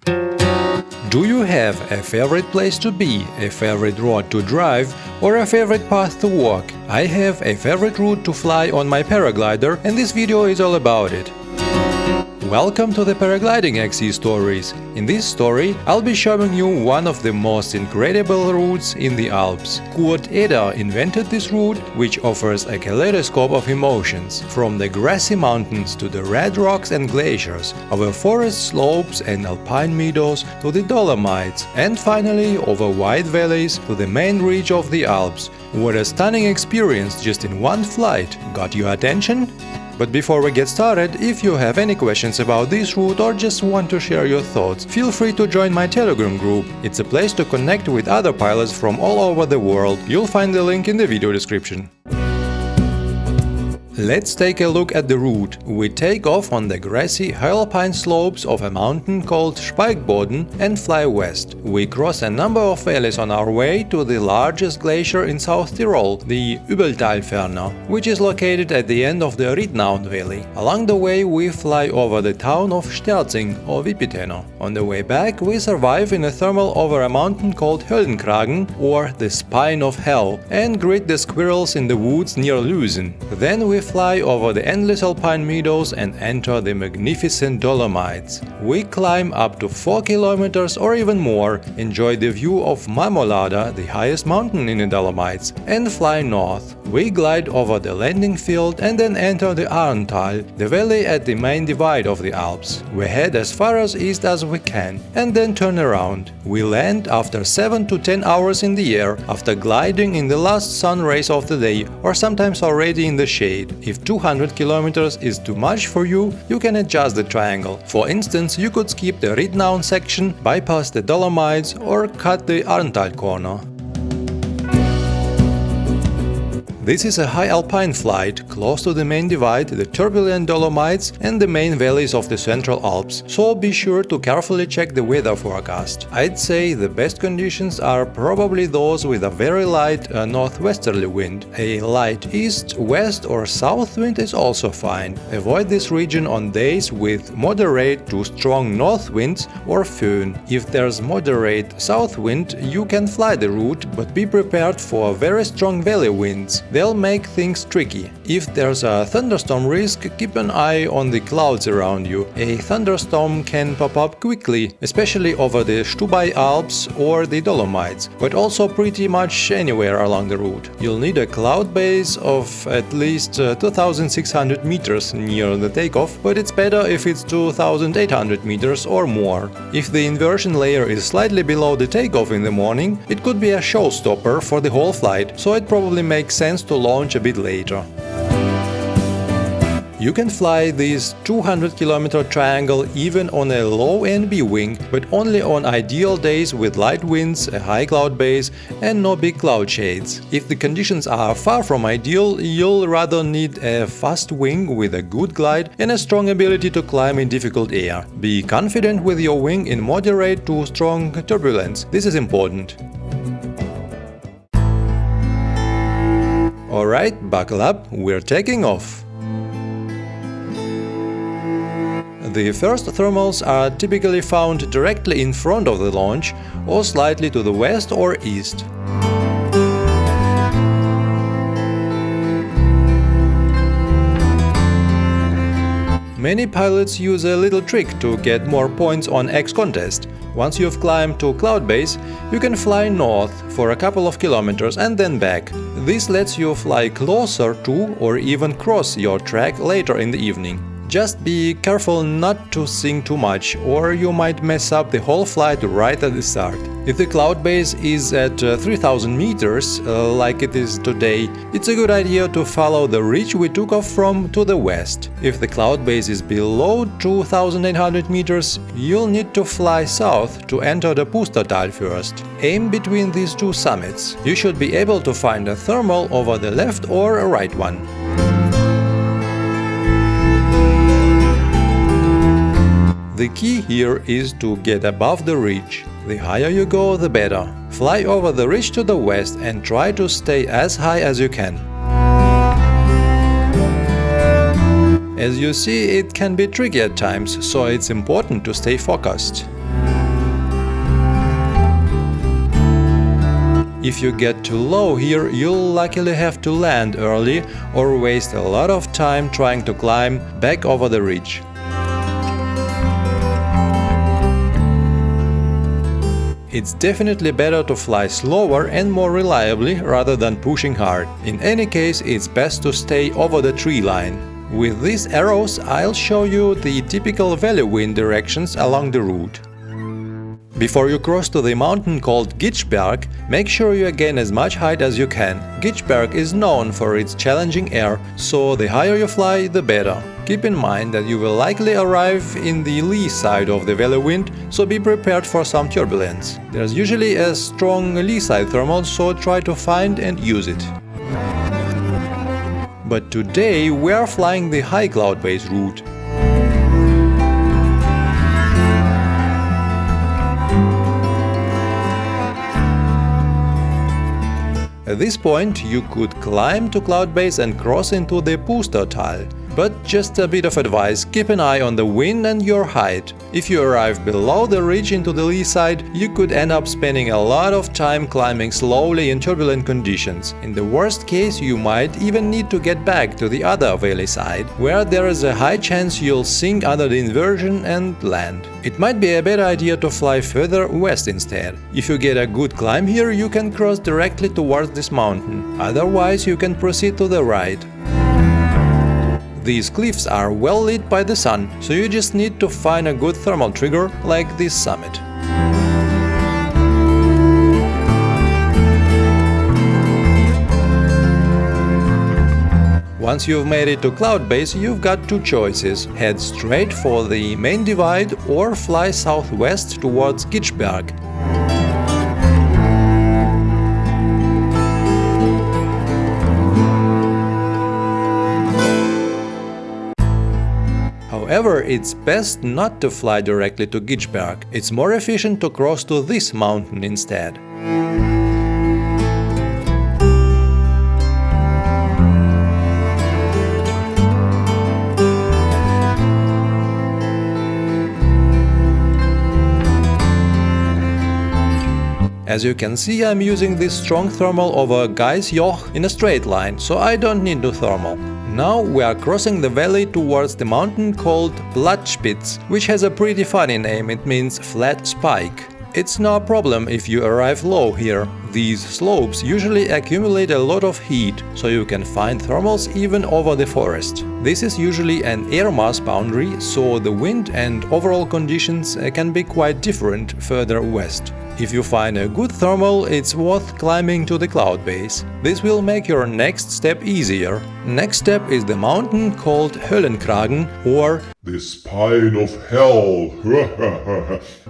Do you have a favorite place to be, a favorite road to drive, or a favorite path to walk? I have a favorite route to fly on my paraglider, and this video is all about it. Welcome to the Paragliding XC Stories. In this story, I'll be showing you one of the most incredible routes in the Alps. Kurt Eder invented this route, which offers a kaleidoscope of emotions, from the grassy mountains to the red rocks and glaciers, over forest slopes and alpine meadows to the Dolomites, and finally over wide valleys to the main ridge of the Alps. What a stunning experience just in one flight! Got your attention? But before we get started, if you have any questions about this route or just want to share your thoughts, feel free to join my Telegram group. It's a place to connect with other pilots from all over the world. You'll find the link in the video description. Let's take a look at the route. We take off on the grassy high alpine slopes of a mountain called Speichboden and fly west. We cross a number of valleys on our way to the largest glacier in South Tyrol, the Übeltalferner, which is located at the end of the Riednaun Valley. Along the way we fly over the town of Sterzing or Wipiteno. On the way back we survive in a thermal over a mountain called Höllenkragen or the Spine of Hell and greet the squirrels in the woods near Lüsen. Then we fly over the endless alpine meadows and enter the magnificent Dolomites. We climb up to 4 kilometers or even more, enjoy the view of Marmolada, the highest mountain in the Dolomites, and fly north. We glide over the landing field and then enter the Ahrntal, the valley at the main divide of the Alps. We head as far as east as we can and then turn around. We land after 7 to 10 hours in the air, after gliding in the last sun rays of the day or sometimes already in the shade. If 200 kilometers is too much for you, you can adjust the triangle. For instance, you could skip the Riednaun section, bypass the Dolomites or cut the Ahrntal corner. This is a high alpine flight, close to the main divide, the turbulent Dolomites and the main valleys of the Central Alps, so be sure to carefully check the weather forecast. I'd say the best conditions are probably those with a very light northwesterly wind. A light east, west or south wind is also fine. Avoid this region on days with moderate to strong north winds or föhn. If there's moderate south wind, you can fly the route, but be prepared for very strong valley winds. They'll make things tricky. If there's a thunderstorm risk, keep an eye on the clouds around you. A thunderstorm can pop up quickly, especially over the Stubai Alps or the Dolomites, but also pretty much anywhere along the route. You'll need a cloud base of at least 2600 meters near the takeoff, but it's better if it's 2800 meters or more. If the inversion layer is slightly below the takeoff in the morning, it could be a showstopper for the whole flight, so it probably makes sense to launch a bit later. You can fly this 200-kilometer triangle even on a low NB wing, but only on ideal days with light winds, a high cloud base and no big cloud shades. If the conditions are far from ideal, you'll rather need a fast wing with a good glide and a strong ability to climb in difficult air. Be confident with your wing in moderate to strong turbulence. This is important. Alright, buckle up, we're taking off. The first thermals are typically found directly in front of the launch or slightly to the west or east. Many pilots use a little trick to get more points on X contest. Once you've climbed to cloud base, you can fly north for a couple of kilometers and then back. This lets you fly closer to or even cross your track later in the evening. Just be careful not to sing too much, or you might mess up the whole flight right at the start. If the cloud base is at 3000 meters, like it is today, it's a good idea to follow the ridge we took off from to the west. If the cloud base is below 2800 meters, you'll need to fly south to enter the Pustertal first. Aim between these two summits. You should be able to find a thermal over the left or a right one. The key here is to get above the ridge. The higher you go, the better. Fly over the ridge to the west and try to stay as high as you can. As you see, it can be tricky at times, so it's important to stay focused. If you get too low here, you'll luckily have to land early or waste a lot of time trying to climb back over the ridge. It's definitely better to fly slower and more reliably rather than pushing hard. In any case, it's best to stay over the tree line. With these arrows, I'll show you the typical valley wind directions along the route. Before you cross to the mountain called Gitschberg, make sure you gain as much height as you can. Gitschberg is known for its challenging air, so the higher you fly, the better. Keep in mind that you will likely arrive in the lee side of the valley wind, so be prepared for some turbulence. There's usually a strong lee side thermal, so try to find and use it. But today we are flying the high cloud base route. At this point, you could climb to cloud base and cross into the Pustertal. But just a bit of advice, keep an eye on the wind and your height. If you arrive below the ridge into the lee side, you could end up spending a lot of time climbing slowly in turbulent conditions. In the worst case, you might even need to get back to the other valley side, where there is a high chance you'll sink under the inversion and land. It might be a better idea to fly further west instead. If you get a good climb here, you can cross directly towards this mountain. Otherwise, you can proceed to the right. These cliffs are well lit by the sun, so you just need to find a good thermal trigger like this summit. Once you've made it to cloud base, you've got two choices: head straight for the main divide or fly southwest towards Gitschberg. However, it's best not to fly directly to Gitschberg. It's more efficient to cross to this mountain instead. As you can see, I'm using this strong thermal over Gaisjoch in a straight line, so I don't need to thermal. Now we are crossing the valley towards the mountain called Blattspitz, which has a pretty funny name. It means flat spike. It's no problem if you arrive low here. These slopes usually accumulate a lot of heat, so you can find thermals even over the forest. This is usually an air mass boundary, so the wind and overall conditions can be quite different further west. If you find a good thermal, it's worth climbing to the cloud base. This will make your next step easier. Next step is the mountain called Höllenkragen, or the spine of hell.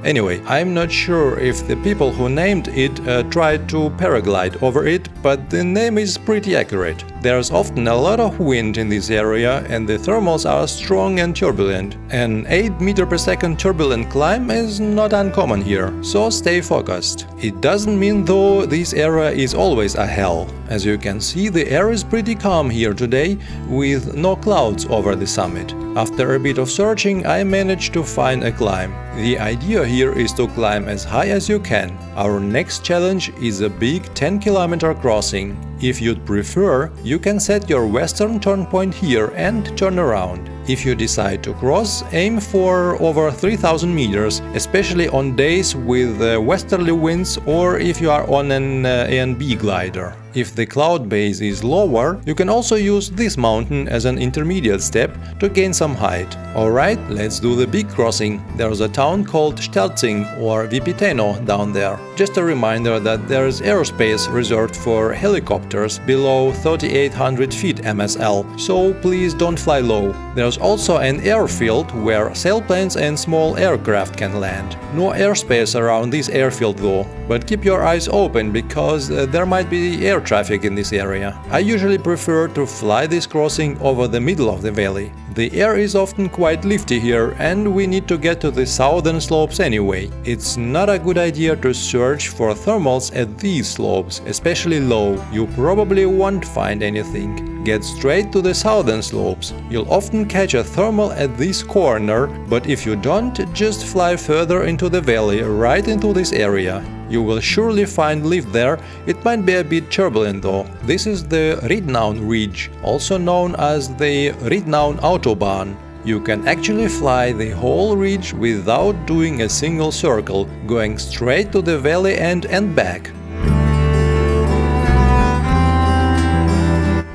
Anyway, I'm not sure if the people who named it tried to paraglide over it, but the name is pretty accurate. There's often a lot of wind in this area and the thermals are strong and turbulent. An 8 meter per second turbulent climb is not uncommon here, so stay focused. It doesn't mean though this area is always a hell. As you can see, the air is pretty calm here today, with no clouds over the summit. After a bit of searching, I managed to find a climb. The idea here is to climb as high as you can. Our next challenge is a big 10-kilometer crossing. If you'd prefer, you can set your western turn point here and turn around. If you decide to cross, aim for over 3000 meters, especially on days with westerly winds or if you are on an A&B glider. If the cloud base is lower, you can also use this mountain as an intermediate step to gain some height. Alright, let's do the big crossing. There's a town called Sterzing or Vipiteno down there. Just a reminder that there's airspace reserved for helicopters below 3800 feet MSL, so please don't fly low. There's also an airfield where sailplanes and small aircraft can land. No airspace around this airfield though, but keep your eyes open because there might be air traffic in this area. I usually prefer to fly this crossing over the middle of the valley. The air is often quite lifty here and we need to get to the southern slopes anyway. It's not a good idea to search for thermals at these slopes, especially low. You probably won't find anything. Get straight to the southern slopes. You'll often catch a thermal at this corner, but if you don't, just fly further into the valley, right into this area. You will surely find lift there. It might be a bit turbulent though. This is the Riednaun Ridge, also known as the Riednaun Autobahn. You can actually fly the whole ridge without doing a single circle, going straight to the valley end and back.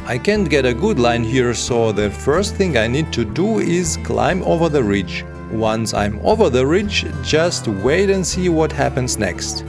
I can't get a good line here, so the first thing I need to do is climb over the ridge. Once I'm over the ridge, just wait and see what happens next.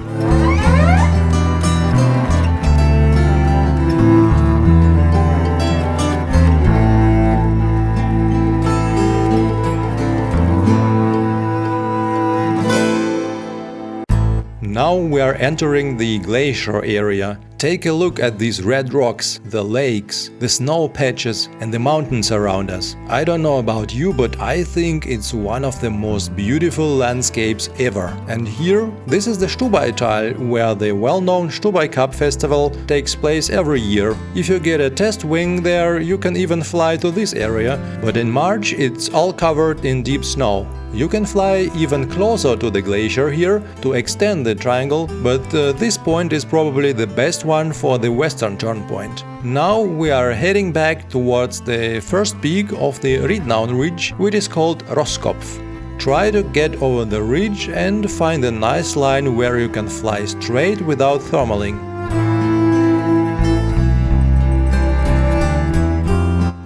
Now we are entering the glacier area. Take a look at these red rocks, the lakes, the snow patches and the mountains around us. I don't know about you, but I think it's one of the most beautiful landscapes ever. And here, this is the Stubaital, where the well-known Stubai Cup festival takes place every year. If you get a test wing there, you can even fly to this area, but in March it's all covered in deep snow. You can fly even closer to the glacier here to extend the triangle, but this point is probably the best one for the western turn point. Now we are heading back towards the first peak of the Riednaun Ridge, which is called Roskopf. Try to get over the ridge and find a nice line where you can fly straight without thermaling.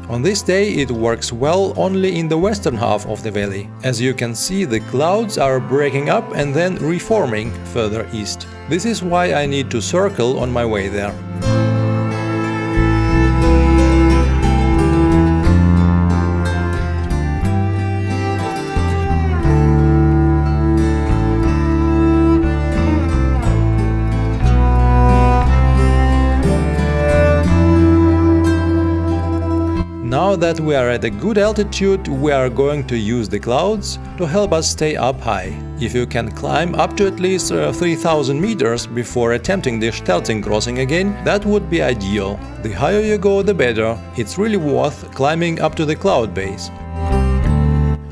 On this day it works well only in the western half of the valley. As you can see, the clouds are breaking up and then reforming further east. This is why I need to circle on my way there. Now that we are at a good altitude, we are going to use the clouds to help us stay up high. If you can climb up to at least 3000 meters before attempting the Stelzing crossing again, that would be ideal. The higher you go, the better. It's really worth climbing up to the cloud base.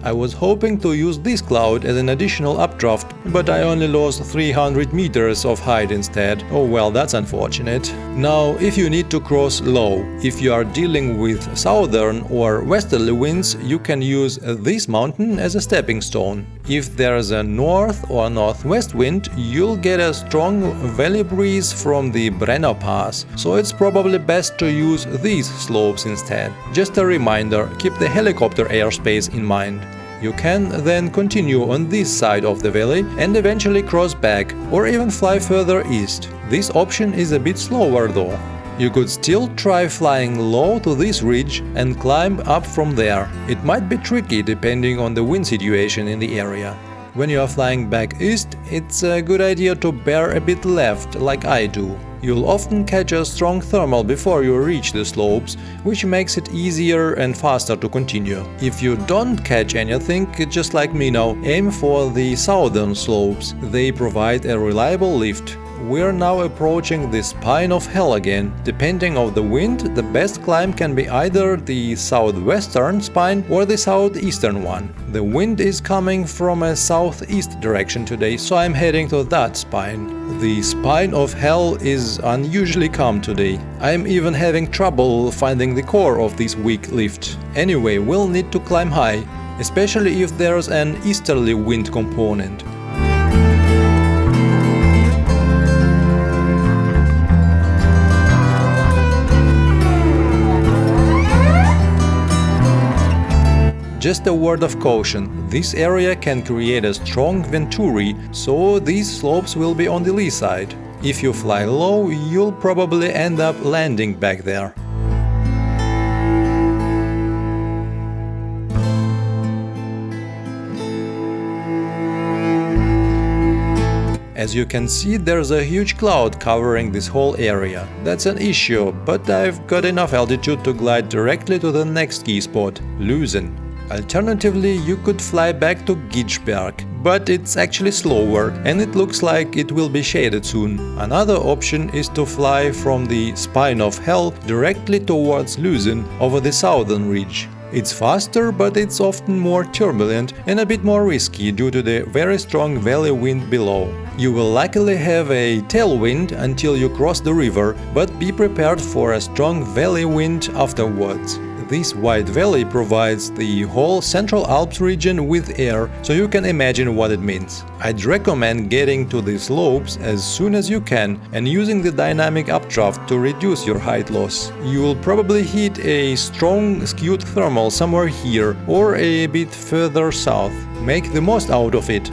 I was hoping to use this cloud as an additional updraft, but I only lost 300 meters of height instead. Oh well, that's unfortunate. Now, if you need to cross low, if you are dealing with southern or westerly winds, you can use this mountain as a stepping stone. If there's a north or northwest wind, you'll get a strong valley breeze from the Brenner Pass, so it's probably best to use these slopes instead. Just a reminder, keep the helicopter airspace in mind. You can then continue on this side of the valley and eventually cross back, or even fly further east. This option is a bit slower though. You could still try flying low to this ridge and climb up from there. It might be tricky depending on the wind situation in the area. When you are flying back east, it's a good idea to bear a bit left, like I do. You'll often catch a strong thermal before you reach the slopes, which makes it easier and faster to continue. If you don't catch anything, just like me now, aim for the southern slopes. They provide a reliable lift. We're now approaching the Spine of Hell again. Depending on the wind, the best climb can be either the southwestern spine or the southeastern one. The wind is coming from a southeast direction today, so I'm heading to that spine. The Spine of Hell is unusually calm today. I'm even having trouble finding the core of this weak lift. Anyway, we'll need to climb high, especially if there's an easterly wind component. Just a word of caution, this area can create a strong venturi, so these slopes will be on the lee side. If you fly low, you'll probably end up landing back there. As you can see, there's a huge cloud covering this whole area. That's an issue, but I've got enough altitude to glide directly to the next ski spot, Lüsen. Alternatively, you could fly back to Gitschberg, but it's actually slower and it looks like it will be shaded soon. Another option is to fly from the Spine of Hell directly towards Lüsen over the southern ridge. It's faster, but it's often more turbulent and a bit more risky due to the very strong valley wind below. You will likely have a tailwind until you cross the river, but be prepared for a strong valley wind afterwards. This wide valley provides the whole Central Alps region with air, so you can imagine what it means. I'd recommend getting to the slopes as soon as you can and using the dynamic updraft to reduce your height loss. You will probably hit a strong skewed thermal somewhere here or a bit further south. Make the most out of it.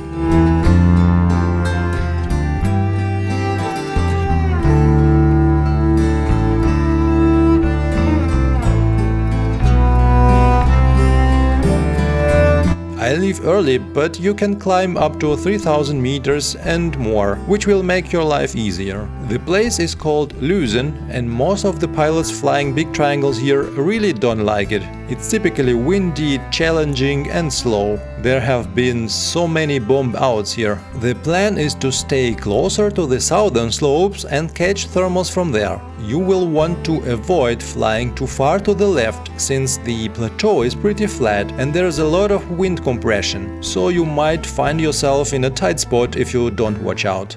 I leave early, but you can climb up to 3000 meters and more, which will make your life easier. The place is called Lüsen, and most of the pilots flying big triangles here really don't like it. It's typically windy, challenging and slow. There have been so many bomb outs here. The plan is to stay closer to the southern slopes and catch thermals from there. You will want to avoid flying too far to the left, since the plateau is pretty flat and there's a lot of wind compression, so you might find yourself in a tight spot if you don't watch out.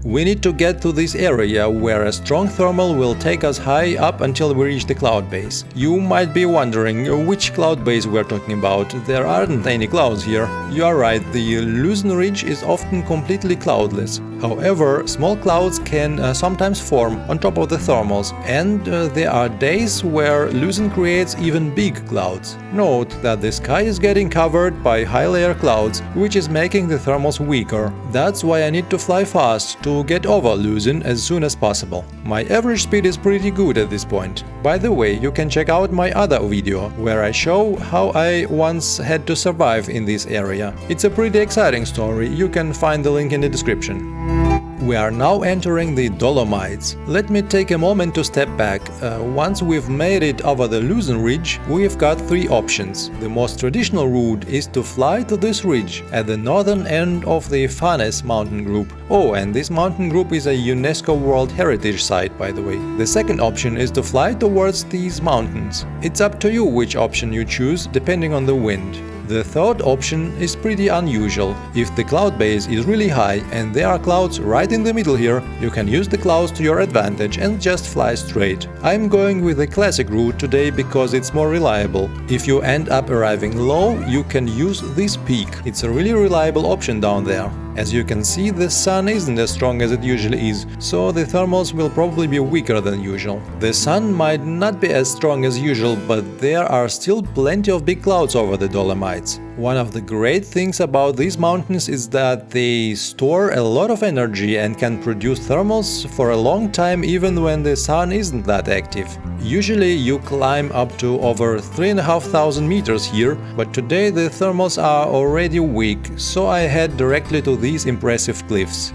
We need to get to this area where a strong thermal will take us high up until we reach the cloud base. You might be wondering which cloud base we're talking about. There aren't any clouds here. You are right, the Lüsen Ridge is often completely cloudless. However, small clouds can sometimes form on top of the thermals, and there are days where Lüsen creates even big clouds. Note that the sky is getting covered by high-layer clouds, which is making the thermals weaker. That's why I need to fly fast to get over Lüsen as soon as possible. My average speed is pretty good at this point. By the way, you can check out my other video, where I show how I once had to survive in this area. It's a pretty exciting story, you can find the link in the description. We are now entering the Dolomites. Let me take a moment to step back. Once we've made it over the Lüsen Ridge, we've got three options. The most traditional route is to fly to this ridge at the northern end of the Farnes mountain group. Oh, and this mountain group is a UNESCO World Heritage Site, by the way. The second option is to fly towards these mountains. It's up to you which option you choose, depending on the wind. The third option is pretty unusual. If the cloud base is really high and there are clouds right in the middle here, you can use the clouds to your advantage and just fly straight. I'm going with the classic route today because it's more reliable. If you end up arriving low, you can use this peak. It's a really reliable option down there. As you can see, the sun isn't as strong as it usually is, so the thermals will probably be weaker than usual. The sun might not be as strong as usual, but there are still plenty of big clouds over the Dolomites. One of the great things about these mountains is that they store a lot of energy and can produce thermals for a long time even when the sun isn't that active. Usually you climb up to over 3,500 meters here, but today the thermals are already weak, so I head directly to these impressive cliffs.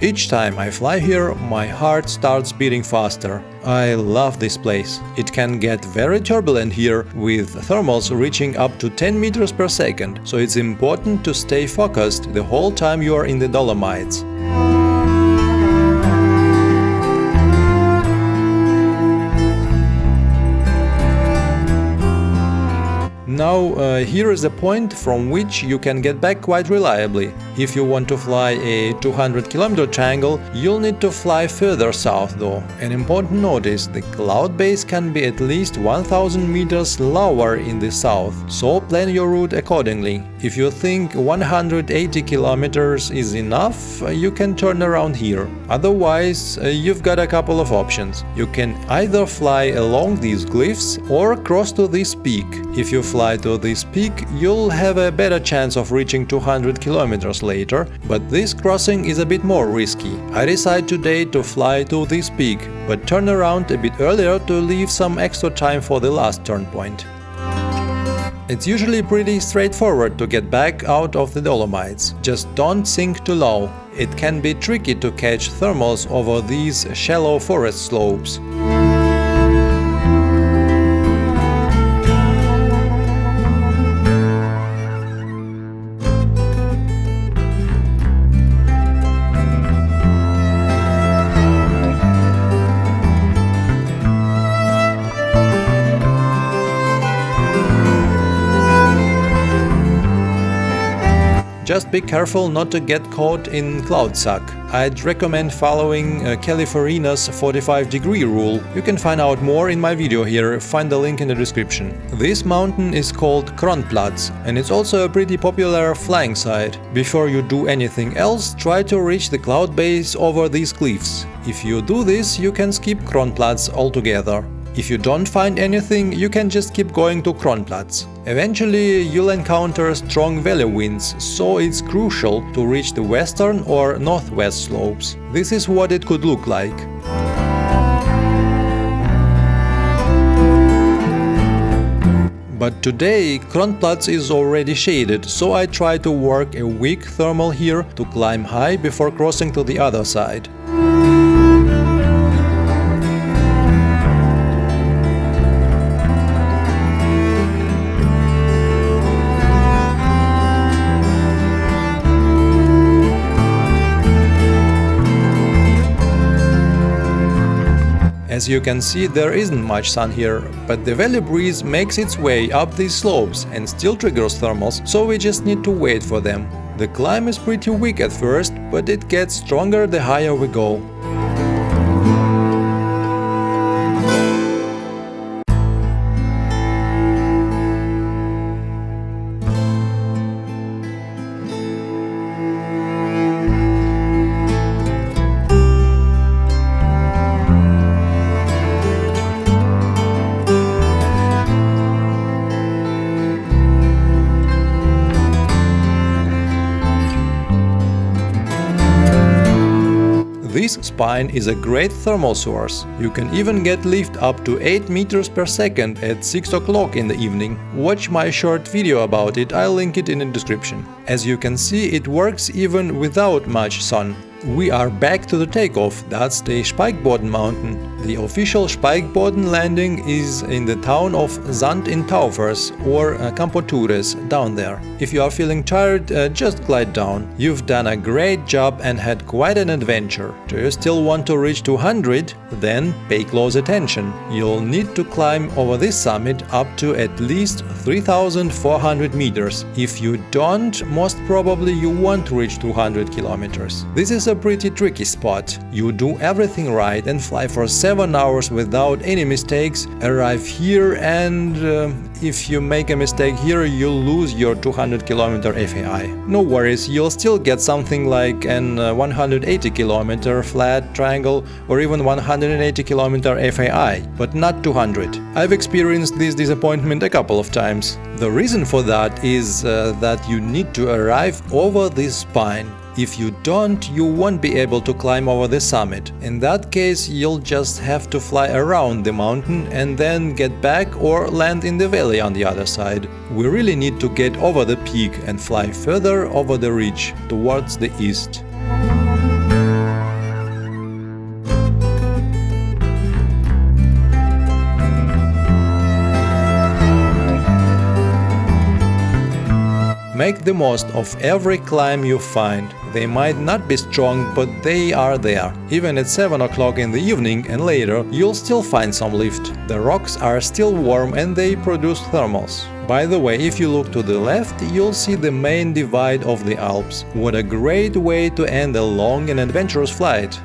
Each time I fly here, my heart starts beating faster. I love this place. It can get very turbulent here, with thermals reaching up to 10 meters per second, so it's important to stay focused the whole time you are in the Dolomites. Now, here is a point from which you can get back quite reliably. If you want to fly a 200-kilometer triangle, you'll need to fly further south though. An important note is the cloud base can be at least 1000 meters lower in the south, so plan your route accordingly. If you think 180 kilometers is enough, you can turn around here. Otherwise, you've got a couple of options. You can either fly along these cliffs or cross to this peak. If you fly to this peak, you'll have a better chance of reaching 200 kilometers later, but this crossing is a bit more risky. I decide today to fly to this peak, but turn around a bit earlier to leave some extra time for the last turn point. It's usually pretty straightforward to get back out of the Dolomites. Just don't sink too low. It can be tricky to catch thermals over these shallow forest slopes. Just be careful not to get caught in cloud suck. I'd recommend following Kelly Farina's 45-degree rule. You can find out more in my video here, find the link in the description. This mountain is called Kronplatz, and it's also a pretty popular flying site. Before you do anything else, try to reach the cloud base over these cliffs. If you do this, you can skip Kronplatz altogether. If you don't find anything, you can just keep going to Kronplatz. Eventually, you'll encounter strong valley winds, so it's crucial to reach the western or northwest slopes. This is what it could look like. But today, Kronplatz is already shaded, so I try to work a weak thermal here to climb high before crossing to the other side. As you can see, there isn't much sun here, but the valley breeze makes its way up these slopes and still triggers thermals, so we just need to wait for them. The climb is pretty weak at first, but it gets stronger the higher we go. This spine is a great thermal source. You can even get lift up to 8 meters per second at 6 o'clock in the evening. Watch my short video about it, I'll link it in the description. As you can see, it works even without much sun. We are back to the takeoff, that's the Speichboden mountain. The official Speichboden landing is in the town of Sand in Taufers or Campotures, down there. If you are feeling tired, just glide down. You've done a great job and had quite an adventure. Do you still want to reach 200? Then pay close attention. You'll need to climb over this summit up to at least 3,400 meters. If you don't, most probably you won't reach 200 kilometers. This is a pretty tricky spot. You do everything right and fly for 7 hours without any mistakes, arrive here, and if you make a mistake here, you'll lose your 200 kilometer FAI. No worries, you'll still get something like an 180 kilometer flat triangle or even 180 kilometer FAI, but not 200. I've experienced this disappointment a couple of times. The reason for that is that you need to arrive over this spine. If you don't, you won't be able to climb over the summit. In that case, you'll just have to fly around the mountain and then get back or land in the valley on the other side. We really need to get over the peak and fly further over the ridge towards the east. Make the most of every climb you find. They might not be strong, but they are there. Even at 7 o'clock in the evening and later, you'll still find some lift. The rocks are still warm and they produce thermals. By the way, if you look to the left, you'll see the main divide of the Alps. What a great way to end a long and adventurous flight!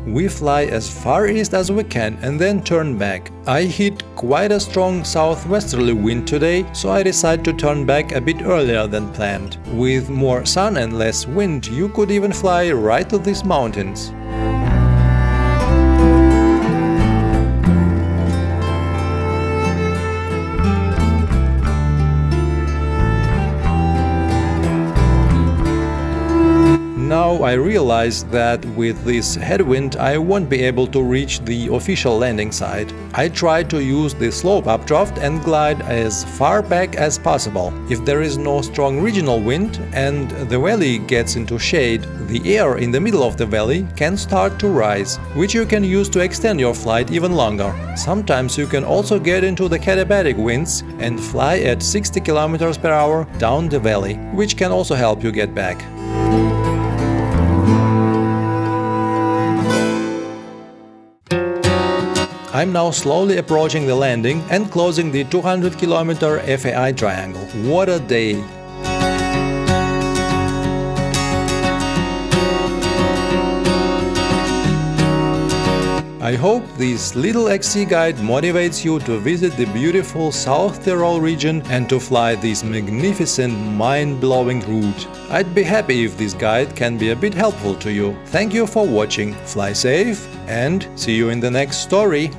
We fly as far east as we can and then turn back. I hit quite a strong southwesterly wind today, so I decided to turn back a bit earlier than planned. With more sun and less wind, you could even fly right to these mountains. Now I realize that with this headwind I won't be able to reach the official landing site. I try to use the slope updraft and glide as far back as possible. If there is no strong regional wind and the valley gets into shade, the air in the middle of the valley can start to rise, which you can use to extend your flight even longer. Sometimes you can also get into the katabatic winds and fly at 60 km per hour down the valley, which can also help you get back. I'm now slowly approaching the landing and closing the 200-kilometer FAI triangle. What a day! I hope this little XC guide motivates you to visit the beautiful South Tyrol region and to fly this magnificent, mind-blowing route. I'd be happy if this guide can be a bit helpful to you. Thank you for watching, fly safe, and see you in the next story!